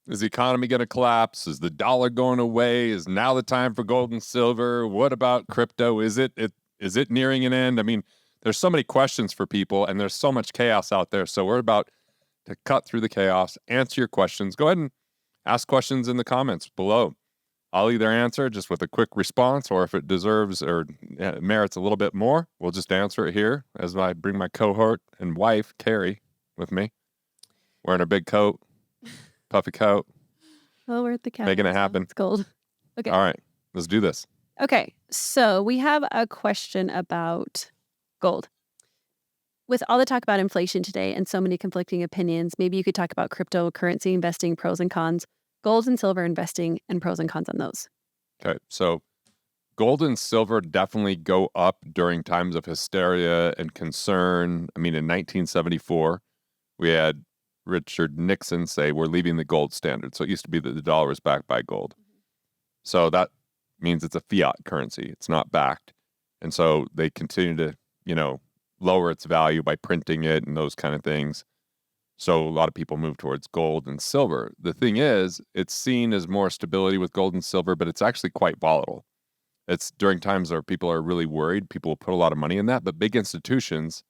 Is the economy going to collapse? Is the dollar going away? Is now the time for gold and silver? What about crypto? Is it nearing an end? I mean, there's so many questions for people, and there's so much chaos out there. So we're about to cut through the chaos, answer your questions. Go ahead and ask questions in the comments below. I'll either answer just with a quick response, or if it deserves or merits a little bit more, we'll just answer it here as I bring my cohort and wife, Carrie, with me, wearing her big coat, puffy coat. Oh, we're at the cabin. Making it happen. It's cold. Okay. All right, let's do this. Okay, so we have a question about gold. With all the talk about inflation today and so many conflicting opinions, maybe you could talk about cryptocurrency investing, pros and cons, gold and silver investing, and pros and cons on those. Okay, so gold and silver definitely go up during times of hysteria and concern. I mean, in 1974, we had Richard Nixon say, we're leaving the gold standard. So it used to be that the dollar was backed by gold. So that means it's a fiat currency. It's not backed. And so they continue to, lower its value by printing it and those kind of things. So a lot of people move towards gold and silver. The thing is, it's seen as more stability with gold and silver, but it's actually quite volatile. It's during times where people are really worried. People will put a lot of money in that, but big institutions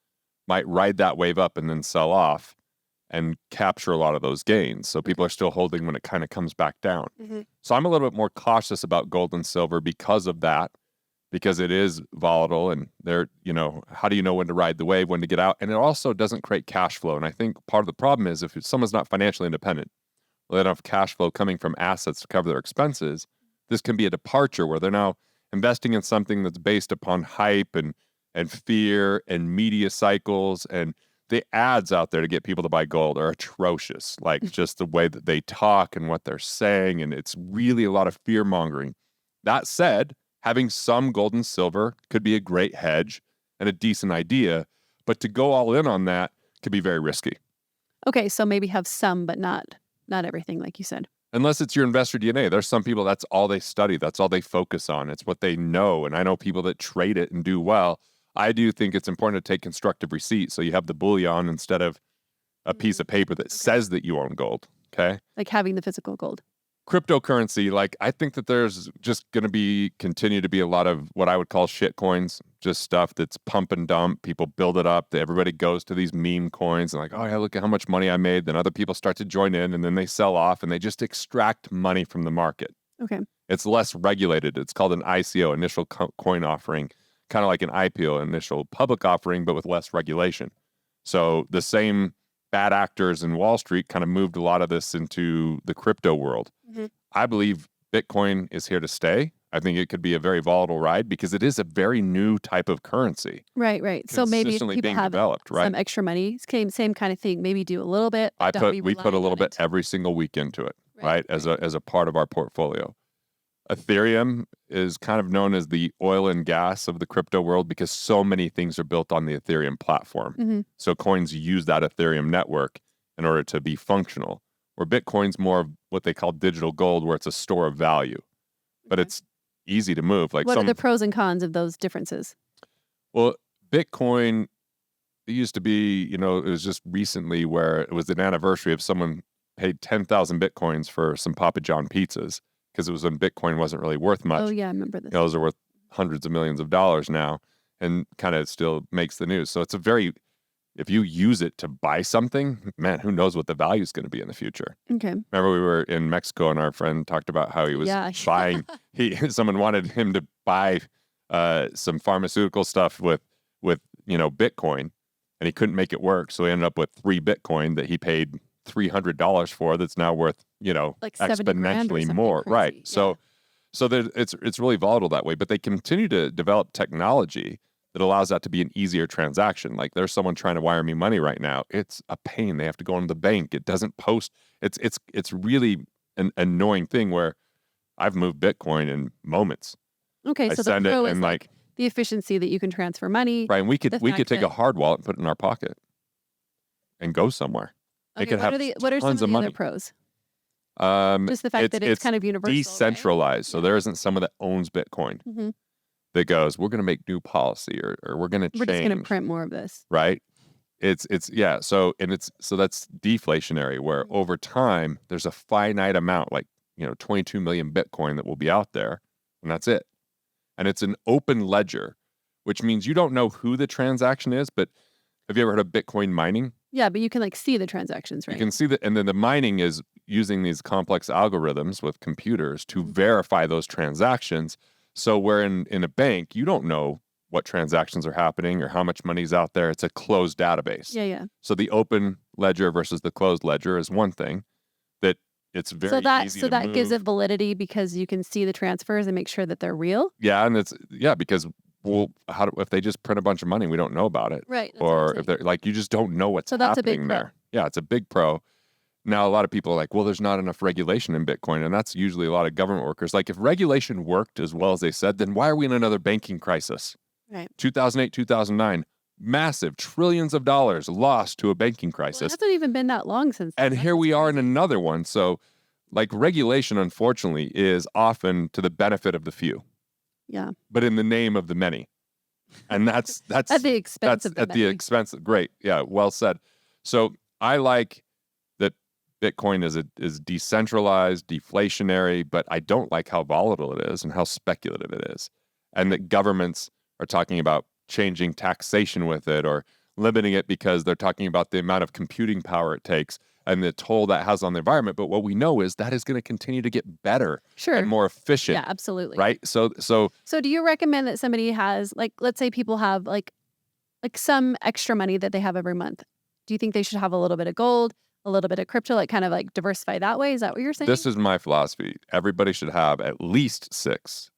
might ride that wave up and then sell off and capture a lot of those gains. So people are still holding when it kind of comes back down. Mm-hmm. So I'm a little bit more cautious about gold and silver because of that, because it is volatile and they're, how do you know when to ride the wave, when to get out? And it also doesn't create cash flow. And I think part of the problem is if someone's not financially independent, or they don't have cash flow coming from assets to cover their expenses, this can be a departure where they're now investing in something that's based upon hype and fear and media cycles, and the ads out there to get people to buy gold are atrocious. Like just the way that they talk and what they're saying, and it's really a lot of fear mongering. That said, having some gold and silver could be a great hedge and a decent idea, but to go all in on that could be very risky. Okay, so maybe have some, but not everything, like you said. Unless it's your investor DNA. There's some people, that's all they study. That's all they focus on. It's what they know. And I know people that trade it and do well. I do think it's important to take constructive receipts so you have the bullion instead of a piece of paper that says that you own gold, okay? Like having the physical gold. Cryptocurrency, I think that there's just going to continue to be a lot of what I would call shit coins, just stuff that's pump and dump. People build it up. Everybody goes to these meme coins and like, oh yeah, look at how much money I made. Then other people start to join in and then they sell off and they just extract money from the market. Okay. It's less regulated. It's called an ICO, initial coin offering, kind of like an IPO, initial public offering, but with less regulation. So the same bad actors in Wall Street kind of moved a lot of this into the crypto world. Mm-hmm. I believe Bitcoin is here to stay. I think it could be a very volatile ride because it is a very new type of currency. Right. So maybe if people being have developed, right? Some extra money, same kind of thing. Maybe do a little bit. We put a little bit every single week into it, right? As a part of our portfolio. Ethereum is kind of known as the oil and gas of the crypto world because so many things are built on the Ethereum platform. Mm-hmm. So coins use that Ethereum network in order to be functional. Where Bitcoin's more of what they call digital gold, where it's a store of value. But it's easy to move. What are the pros and cons of those differences? Well, Bitcoin, it used to be, it was just recently where it was an anniversary of someone paid 10,000 Bitcoins for some Papa John pizzas. Because it was when Bitcoin wasn't really worth much. Oh, yeah, I remember this. Those are worth hundreds of millions of dollars now and kind of still makes the news. So it's if you use it to buy something, man, who knows what the value is going to be in the future. Okay. Remember we were in Mexico and our friend talked about how he was buying, someone wanted him to buy some pharmaceutical stuff with Bitcoin and he couldn't make it work. So he ended up with 3 Bitcoin that he paid $300 for that's now worth, like exponentially more. Crazy. Right. Yeah. So it's really volatile that way, but they continue to develop technology that allows that to be an easier transaction. Like there's someone trying to wire me money right now. It's a pain. They have to go into the bank. It doesn't post. It's really an annoying thing where I've moved Bitcoin in moments. Okay. So the pro is like the efficiency that you can transfer money. Right. And we could take a hard wallet and put it in our pocket and go somewhere. Okay, what are some of the other pros? Just the fact that it's kind of universal, decentralized. Right? So there isn't someone that owns Bitcoin that goes, we're going to make new policy or we're going to change. We're just going to print more of this. Right? Yeah. So that's deflationary, where over time there's a finite amount, like 22 million Bitcoin that will be out there, and that's it. And it's an open ledger, which means you don't know who the transaction is. But have you ever heard of Bitcoin mining? Yeah, but you can like see the transactions, You right? can see that, and then the mining is using these complex algorithms with computers to Mhm. verify those transactions. So where in a bank, you don't know what transactions are happening or how much money's out there. It's a closed database. Yeah, yeah. So the open ledger versus the closed ledger is one thing that it's So very that easy so to that gives move. it validity because you can see the transfers and make sure that they're real? Yeah, and because well, if they just print a bunch of money, we don't know about it, Right, that's what I'm or if saying. they're like, you just don't know what's So that's a big happening pro. there. Yeah, it's a big pro. Now, a lot of people are like, well, there's not enough regulation in Bitcoin. And that's usually a lot of government workers. Like, if regulation worked as well as they said, then why are we in another banking crisis? Right. 2008, 2009, massive trillions of dollars lost to a banking Well, it crisis. hasn't even been that long since then. And That's here what's we are in crazy. another one. So, like, regulation, unfortunately, is often to the benefit of the few, Yeah. but in the name of the many. And At the expense that's of the at the many. expense. Great. Yeah, well said. So I like that Bitcoin is decentralized, deflationary, but I don't like how volatile it is and how speculative it is. And that governments are talking about changing taxation with it or limiting it because they're talking about the amount of computing power it takes and the toll that has on the environment. But what we know is that is going to continue to get better and Sure. more efficient, Yeah, absolutely. right? So do you recommend that somebody has like let's say people have like some extra money that they have every month. Do you think they should have a little bit of gold, a little bit of crypto, like kind of like diversify that way? Is that what you're this saying? is my philosophy. Everybody should have at least 6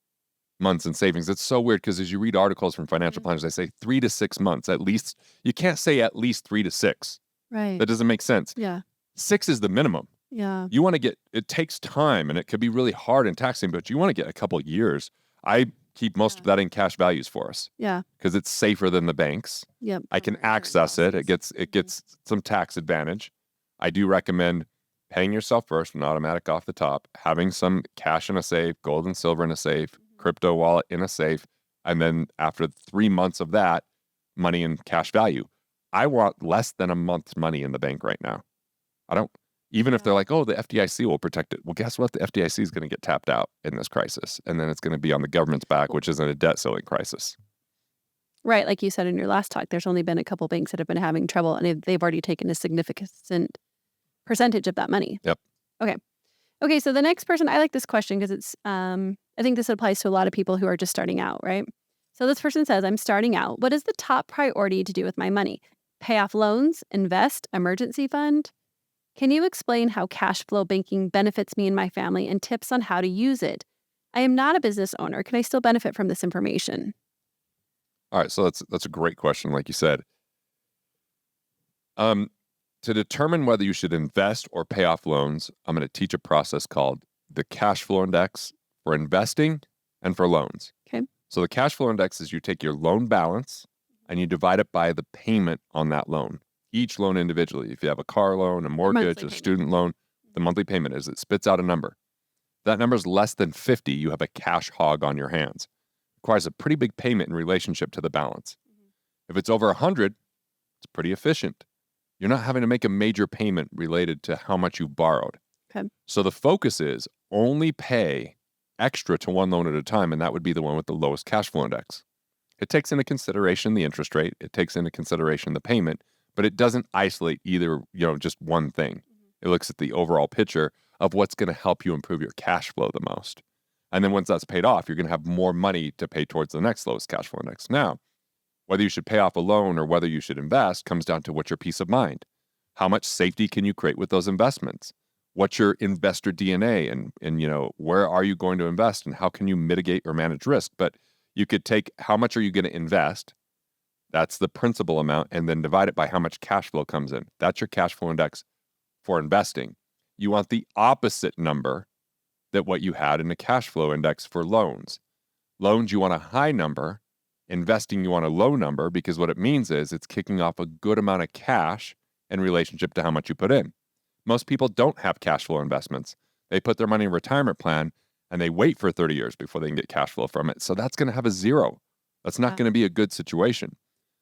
months in savings. It's so weird because as you read articles from financial Mhm. planners, they say 3 to 6 months at least. You can't say at least 3 to 6. Right. That doesn't make sense. Yeah. 6 is the minimum. Yeah. You want to get, it takes time and it could be really hard and taxing, but you want to get a couple of years. I keep most Yeah. of that in cash values for us Yeah. because it's safer than the banks. Yep. I For can insurance access it. It policies. gets it Mhm. gets some tax advantage. I do recommend paying yourself first, an automatic off the top, having some cash in a safe, gold and silver in a safe, Mhm. crypto wallet in a safe, and then after 3 months of that, money in cash value. I want less than a month's money in the bank right now. I don't, even if they're Yeah. like, oh, the FDIC will protect it. Well, guess what? The FDIC is going to get tapped out in this crisis. And then it's going to be on the government's back, which is in a debt ceiling crisis. Right. Like you said in your last talk, there's only been a couple banks that have been having trouble and they've already taken a significant percentage of that money. Yep. Okay. Okay. So the next person, I like this question because I think this applies to a lot of people who are just starting out, right? So this person says, I'm starting out. What is the top priority to do with my money? Pay off loans, invest, emergency fund? Can you explain how cash flow banking benefits me and my family and tips on how to use it? I am not a business owner. Can I still benefit from this information? All right. So that's a great question. Like you said, um, to determine whether you should invest or pay off loans, I'm going to teach a process called the cash flow index for investing and for loans. Okay. So the cash flow index is you take your loan balance and you divide it by the payment on that loan, each loan individually. If you have a car loan, a The mortgage, monthly a payment. student loan, the monthly payment is it spits out a number. If that number is less than 50, you have a cash hog on your hands. Requires a pretty big payment in relationship to the balance. If it's over 100, it's pretty efficient. You're not having to make a major payment related to how much you've borrowed. Okay. So the focus is only pay extra to one loan at a time, and that would be the one with the lowest cash flow index. It takes into consideration the interest rate, it takes into consideration the payment, but it doesn't isolate either, just one thing. It looks at the overall picture of what's going to help you improve your cash flow the most. And then once that's paid off, you're going to have more money to pay towards the next lowest cash flow index. Now, whether you should pay off a loan or whether you should invest comes down to what's your peace of mind. How much safety can you create with those investments? What's your investor DNA and where are you going to invest and how can you mitigate or manage risk? But you could take how much are you going to invest? That's the principal amount and then divide it by how much cash flow comes in. That's your cash flow index for investing. You want the opposite number that what you had in the cash flow index for loans. Loans, you want a high number. Investing, you want a low number because what it means is it's kicking off a good amount of cash in relationship to how much you put in. Most people don't have cash flow investments. They put their money in a retirement plan and they wait for 30 years before they can get cash flow from it. So that's going to have a zero. That's not Yeah. going to be a good situation.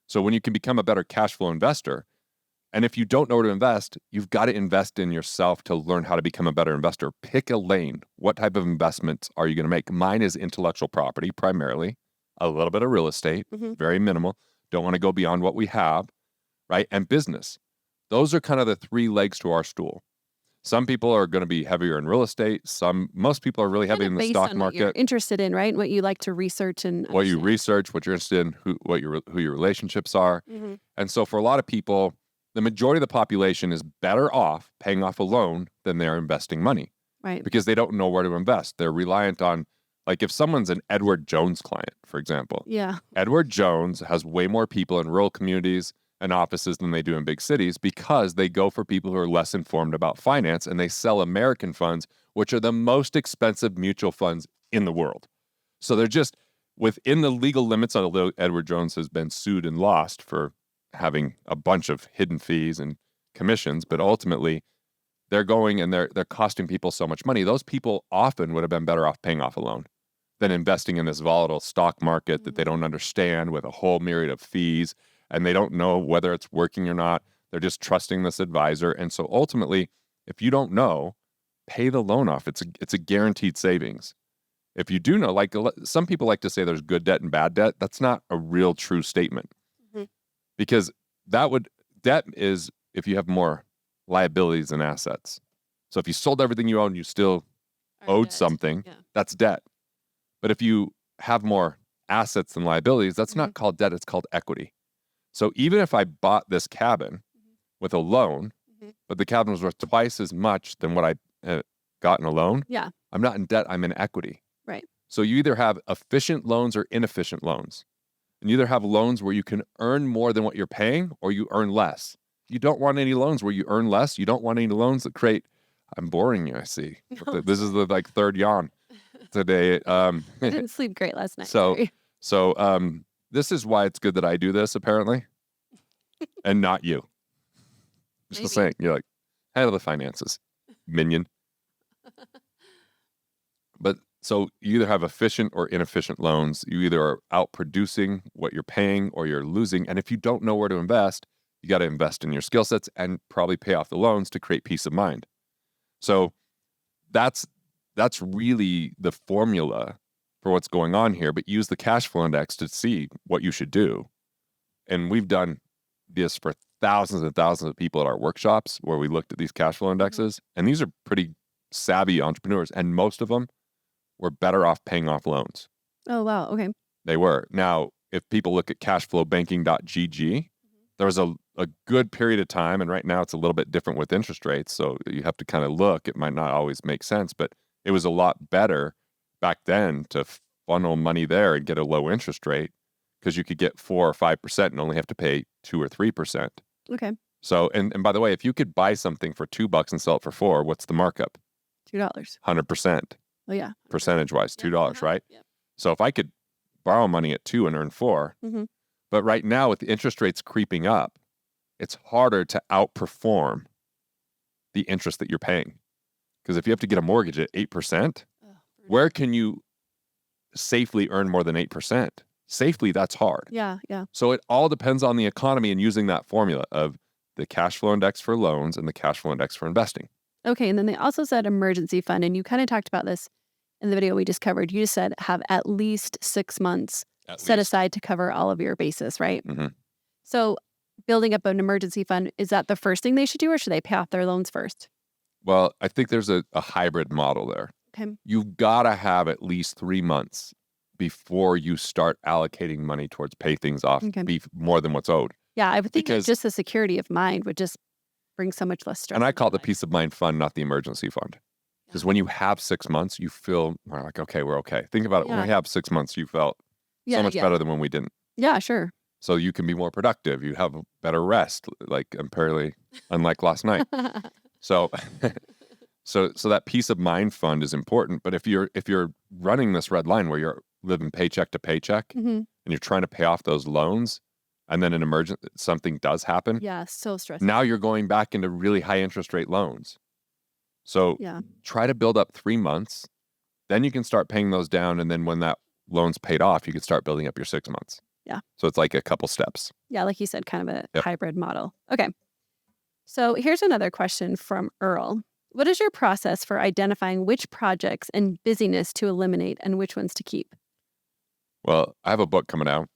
So when you can become a better cash flow investor, And if you don't know where to invest, you've got to invest in yourself to learn how to become a better investor. Pick a lane. What type of investments are you going to make? Mine is intellectual property primarily, a little bit of real estate, very minimal. Don't want to go beyond what we have, right? And business. Those are kind of the three legs to our stool. Some people are going to be heavier in real estate. Most people are really heavy in the stock on what you're market. interested in, right? What you like to research and What you understand. research, what you're interested in, who your relationships are. And so for a lot of people, the majority of the population is better off paying off a loan than they're investing money, Right. because they don't know where to invest. They're reliant on, like, if someone's an Edward Jones client, for example. Yeah. Edward Jones has way more people in rural communities and offices than they do in big cities, because they go for people who are less informed about finance, and they sell American funds, which are the most expensive mutual funds in the world. So they're just within the legal limits, although Edward Jones has been sued and lost for having a bunch of hidden fees and commissions, but ultimately they're going and they're costing people so much money. Those people often would have been better off paying off a loan than investing in this volatile stock market that they don't understand, with a whole myriad of fees, and they don't know whether it's working or not. They're just trusting this advisor. And so ultimately, if you don't know, pay the loan off. It's a guaranteed savings. If you do know, like some people like to say there's good debt and bad debt, that's not a real true statement, because debt is if you have more liabilities than assets. So if you sold everything you own, you still owed something, that's debt. But if you have more assets than liabilities, that's not called debt, it's called equity. So even if I bought this cabin with a loan, but the cabin was worth twice as much than what I got in a loan, I'm not in debt, I'm in equity. Right. So you either have efficient loans or inefficient loans. And you either have loans where you can earn more than what you're paying, or you earn less. You don't want any loans where you earn less. You don't want any loans that create. I'm boring you, I see. This is the third yawn today. I didn't sleep great last night. So this is why it's good that I do this, apparently, and not you. Just saying, you're like head of the finances, minion. But so you either have efficient or inefficient loans. You either are outproducing what you're paying, or you're losing. And if you don't know where to invest, you got to invest in your skill sets and probably pay off the loans to create peace of mind. So that's really the formula for what's going on here. But use the cash flow index to see what you should do. And we've done this for thousands and thousands of people at our workshops, where we looked at these cash flow indexes. And these are pretty savvy entrepreneurs, and most of them were better off paying off loans. Oh, wow. Okay. They were. Now, if people look at cashflowbanking.gg, there was a good period of time, and right now it's a little bit different with interest rates, so you have to kind of look. It might not always make sense, but it was a lot better back then to funnel money there and get a low interest rate, because you could get 4 or 5% and only have to pay 2 or 3%. Okay. So, and by the way, if you could buy something for $2 and sell it for $4, what's the markup? $2. 100%. Oh, yeah. Percentage-wise, $2, right? Yep. So if I could borrow money at 2 and earn 4, but right now with the interest rates creeping up, it's harder to outperform the interest that you're paying. Because if you have to get a mortgage at 8%, where can you safely earn more than 8%? Safely, that's hard. Yeah. So it all depends on the economy, and using that formula of the cash flow index for loans and the cash flow index for investing. Okay. And then they also said emergency fund. And you kind of talked about this in the video we just covered. You just said have at least 6 months set aside to cover all of your bases, right? So building up an emergency fund, is that the first thing they should do, or should they pay off their loans first? Well, I think there's a hybrid model there. Okay. You've got to have at least 3 months before you start allocating money towards pay things off, be more than what's owed. Yeah, I would think just the security of mind would just bring so much less stress. And I call it the peace of mind fund, not the emergency fund. Because when you have 6 months, you feel like, okay, we're okay. Think about it. When we have 6 months, you felt so much better than when we didn't. Yeah, sure. So you can be more productive. You have better rest, like apparently, unlike last night. So that peace of mind fund is important. But if you're running this red line where you're living paycheck to paycheck, and you're trying to pay off those loans, and then something does happen. Yeah, so stressful. Now you're going back into really high interest rate loans. So try to build up 3 months, then you can start paying those down. And then when that loan's paid off, you can start building up your 6 months. Yeah. So it's like a couple steps. Yeah, like you said, kind of a hybrid model. Okay. So here's another question from Earl. What is your process for identifying which projects and busyness to eliminate and which ones to keep? Well, I have a book coming out.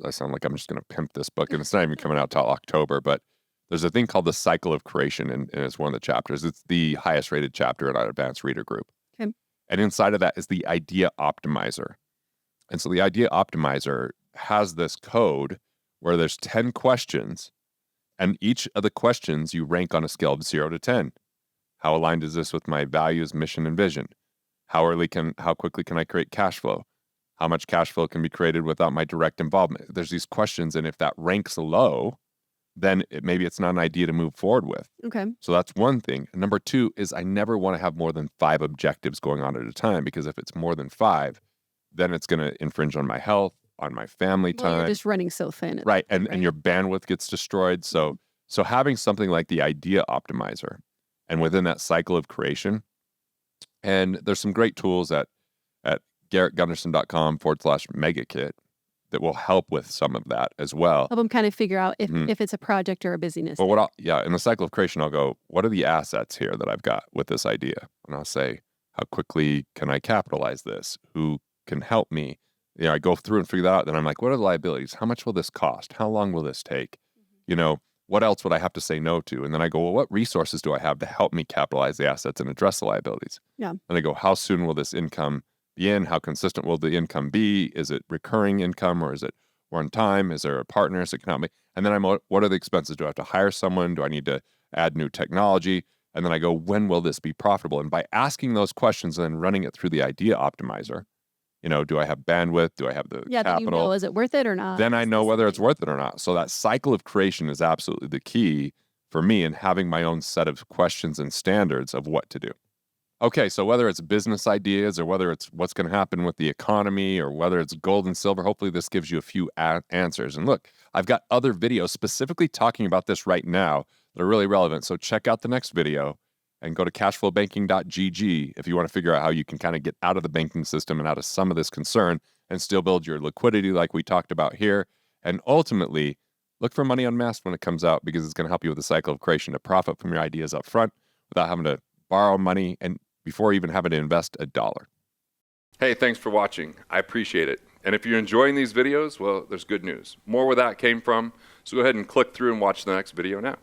I sound like I'm just going to pimp this book, and it's not even coming out till October. But there's a thing called the cycle of creation, and it's one of the chapters. It's the highest rated chapter in our advanced reader group. Okay. And inside of that is the idea optimizer. And so the idea optimizer has this code where there's 10 questions, and each of the questions you rank on a scale of 0 to 10. How aligned is this with my values, mission, and vision? How quickly can I create cash flow? How much cash flow can be created without my direct involvement? There's these questions, and if that ranks low, then maybe it's not an idea to move forward with. Okay. So that's one thing. And number two is I never want to have more than 5 objectives going on at a time, because if it's more than 5, then it's going to infringe on my health, on my family Well, you're time. just running so thin. Right. And your bandwidth gets destroyed. So having something like the idea optimizer, and within that cycle of creation, and there's some great tools at garrettgunderson.com/megakit that will help with some of that as well. Help them kind of figure out Mhm. if it's a project or a busyness. But in the cycle of creation, I'll go, what are the assets here that I've got with this idea? And I'll say, how quickly can I capitalize this? Who can help me? I go through and figure that out. Then I'm like, what are the liabilities? How much will this cost? How long will this take? What else would I have to say no to? And then I go, well, what resources do I have to help me capitalize the assets and address the liabilities? Yeah. And I go, how soon will this income be in? How consistent will the income be? Is it recurring income, or is it one time? Is there a partner? Is it economic? And then what are the expenses? Do I have to hire someone? Do I need to add new technology? And then I go, when will this be profitable? And by asking those questions and then running it through the idea optimizer, do I have bandwidth? Do I have the capital? Is it worth it or not? Then I know whether it's worth it or not. So that cycle of creation is absolutely the key for me in having my own set of questions and standards of what to do. Okay, so whether it's business ideas, or whether it's what's going to happen with the economy, or whether it's gold and silver, hopefully this gives you a few answers. And look, I've got other videos specifically talking about this right now that are really relevant. So check out the next video and go to cashflowbanking.gg if you want to figure out how you can kind of get out of the banking system and out of some of this concern and still build your liquidity like we talked about here. And ultimately, look for Money Unmasked when it comes out, because it's going to help you with the cycle of creation to profit from your ideas up front without having to borrow money and before even having to invest $1. Hey, thanks for watching. I appreciate it. And if you're enjoying these videos, well, there's good news. More where that came from. So go ahead and click through and watch the next video now.